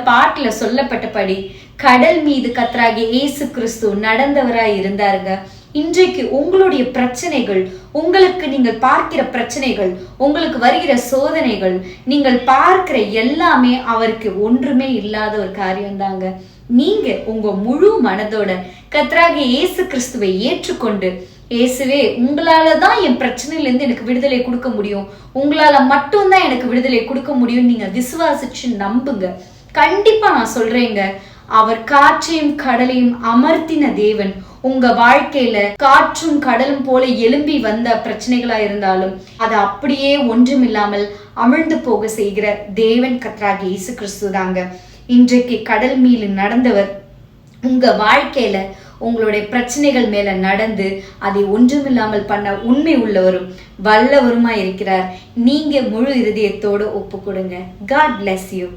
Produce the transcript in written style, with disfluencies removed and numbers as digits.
பாட்டுல சொல்லப்பட்டபடி கடல் மீது கர்த்தராகிய இயேசு கிறிஸ்து நடந்தவராய் இருந்தாருங்க. இன்றைக்கு உங்களுடைய பிரச்சனைகள், உங்களுக்கு நீங்கள் பார்க்கிற பிரச்சனைகள், உங்களுக்கு வருகிற சோதனைகள், நீங்கள் பார்க்கிற எல்லாமே அவருக்கு ஒன்றுமே இல்லாத ஒரு காரியம்தாங்க. நீங்க உங்க முழு மனதோட கர்த்தராகிய இயேசு கிறிஸ்துவை ஏற்றுக்கொண்டு, இயேசுவே உங்களாலதான் என் பிரச்சனையில இருந்து எனக்கு விடுதலை கொடுக்க முடியும், உங்களால மட்டும்தான் எனக்கு விடுதலை கொடுக்க முடியும் நீங்க விசுவாசிச்சு நம்புங்க. கண்டிப்பா நான் சொல்றேங்க, அவர் காற்றையும் கடலையும் அமர்த்தின தேவன் உங்க வாழ்க்கையில காற்றும் கடலும் போல எழும்பி வந்த பிரச்சனைகளா இருந்தாலும் அது அப்படியே ஒன்றுமில்லாமல் அமிழ்ந்து போக செய்கிற தேவன் கர்த்தராகிய இயேசு கிறிஸ்து தாங்க. இன்றைக்கு கடல் மீது நடந்தவர் உங்க வாழ்க்கையில உங்களுடைய பிரச்சனைகள் மேல நடந்து அதை ஒன்றுமில்லாமல் பண்ண உண்மை உள்ளவரும் வல்லவருமா இருக்கிறார். நீங்க முழு இருதயத்தோடு ஒப்பு கொடுங்க. God bless you.